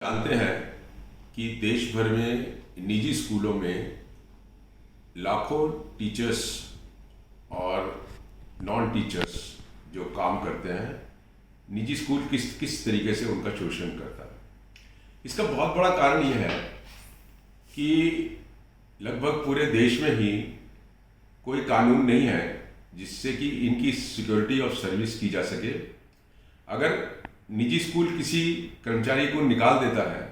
जानते हैं कि देश भर में निजी स्कूलों में लाखों टीचर्स और नॉन टीचर्स जो काम करते हैं, निजी स्कूल किस किस तरीके से उनका शोषण करता है। इसका बहुत बड़ा कारण यह है कि लगभग पूरे देश में ही कोई कानून नहीं है जिससे कि इनकी सिक्योरिटी ऑफ सर्विस की जा सके। अगर निजी स्कूल किसी कर्मचारी को निकाल देता है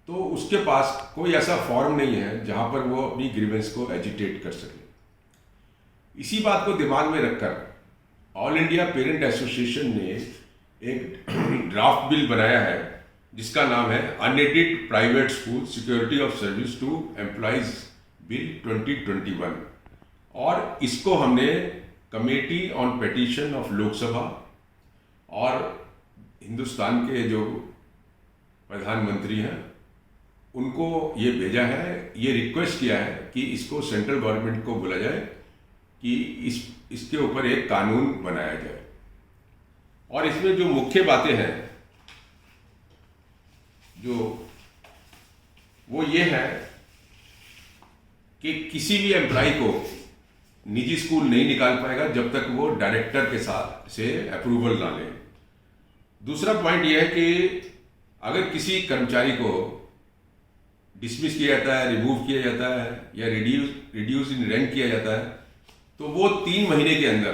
तो उसके पास कोई ऐसा फॉर्म नहीं है जहां पर वो अपनी ग्रीवेंस को एजिटेट कर सके। इसी बात को दिमाग में रखकर ऑल इंडिया पेरेंट एसोसिएशन ने एक ड्राफ्ट बिल बनाया है जिसका नाम है unaided private school security of service to employees bill 2021, और इसको हमने committee on petition of Lok Sabha और हिंदुस्तान के जो प्रधानमंत्री हैं उनको ये भेजा है। ये रिक्वेस्ट किया है कि इसको सेंट्रल गवर्नमेंट को बोला जाए कि इसके ऊपर एक कानून बनाया जाए। और इसमें जो मुख्य बातें हैं जो वो ये है कि किसी भी एम्प्लॉय को निजी स्कूल नहीं निकाल पाएगा जब तक वो डायरेक्टर के साथ से अप्रूवल ना ले। दूसरा पॉइंट ये है कि अगर किसी कर्मचारी को डिसमिस किया जाता है, रिमूव किया जाता है या रिड्यूस इन रैंक किया जाता है तो वो 3 महीने के अंदर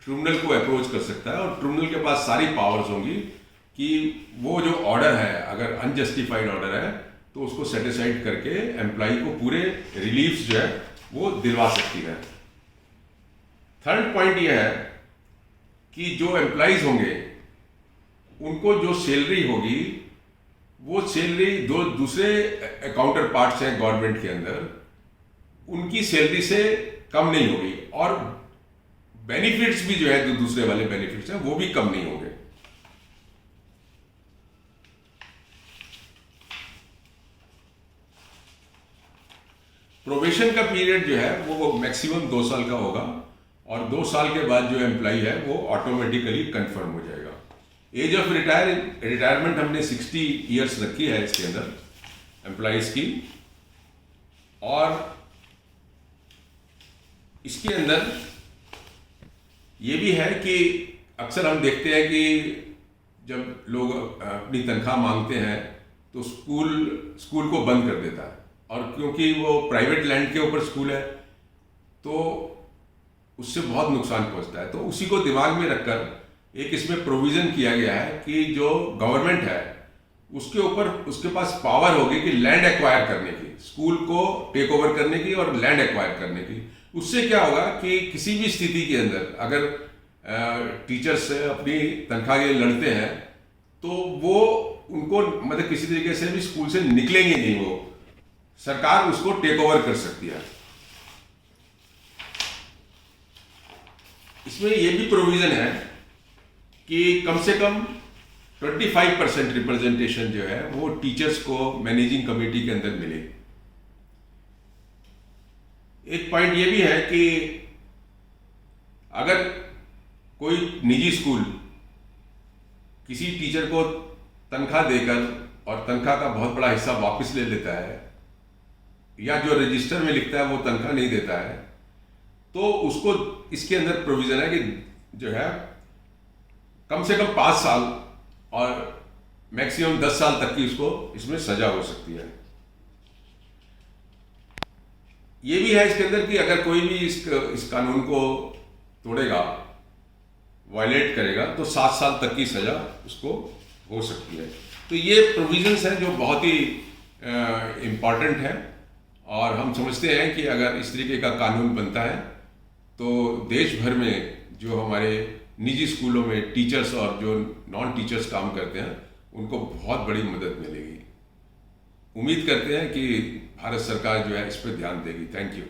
ट्रिब्यूनल को अप्रोच कर सकता है और ट्रिब्यूनल के पास सारी पावर्स होंगी कि वो जो ऑर्डर है, अगर अनजस्टिफाइड ऑर्डर है तो उसको सेटिसाइड करके एम्प्लॉय को पूरे रिलीफ्स जो है वो दिलवा सकती है। थर्ड पॉइंट ये है कि जो एम्प्लॉयज होंगे उनको जो सैलरी होगी वो सैलरी दो दूसरे काउंटर पार्ट्स हैं गवर्नमेंट के अंदर, उनकी सैलरी से कम नहीं होगी, और बेनिफिट्स भी जो है जो दूसरे वाले बेनिफिट्स हैं वो भी कम नहीं होंगे। प्रोबेशन का पीरियड जो है वो मैक्सिमम 2 साल का होगा और 2 साल के बाद जो एम्प्लॉय है वो ऑटोमेटिकली कंफर्म हो जाएगा। एज ऑफ रिटायरमेंट हमने 60 ईयर्स रखी है इसके अंदर एम्प्लॉयज की। और इसके अंदर ये भी है कि अक्सर हम देखते हैं कि जब लोग अपनी तनख्वाह मांगते हैं तो स्कूल को बंद कर देता है, और क्योंकि वो प्राइवेट लैंड के ऊपर स्कूल है तो उससे बहुत नुकसान पहुंचता है। तो उसी को दिमाग में रखकर एक इसमें प्रोविजन किया गया है कि जो गवर्नमेंट है उसके ऊपर उसके पास पावर होगी कि लैंड एक्वायर करने की, स्कूल को टेक ओवर करने की और लैंड एक्वायर करने की। उससे क्या होगा कि किसी भी स्थिति के अंदर अगर टीचर्स अपनी तनख्वाह के लिए लड़ते हैं तो वो उनको मतलब किसी तरीके से भी स्कूल से निकलेंगे नहीं, वो सरकार उसको टेक ओवर कर सकती है। इसमें यह भी प्रोविजन है कि कम से कम 25% रिप्रेजेंटेशन जो है वो टीचर्स को मैनेजिंग कमेटी के अंदर मिले। एक पॉइंट ये भी है कि अगर कोई निजी स्कूल किसी टीचर को तनख्वाह देकर और तनख्वाह का बहुत बड़ा हिस्सा वापस ले लेता है या जो रजिस्टर में लिखता है वो तनख्वाह नहीं देता है तो उसको इसके अंदर प्रोविजन है कि जो है कम से कम 5 साल और मैक्सिमम 10 साल तक की उसको इसमें सजा हो सकती है। ये भी है इसके अंदर कि अगर कोई भी इस कानून को तोड़ेगा, वायलेट करेगा तो 7 साल तक की सजा उसको हो सकती है। तो ये प्रोविजंस हैं जो बहुत ही इम्पॉर्टेंट है, और हम समझते हैं कि अगर इस तरीके का कानून बनता है तो देश भर में जो हमारे निजी स्कूलों में टीचर्स और जो नॉन टीचर्स काम करते हैं उनको बहुत बड़ी मदद मिलेगी। उम्मीद करते हैं कि भारत सरकार जो है इस पर ध्यान देगी। Thank you.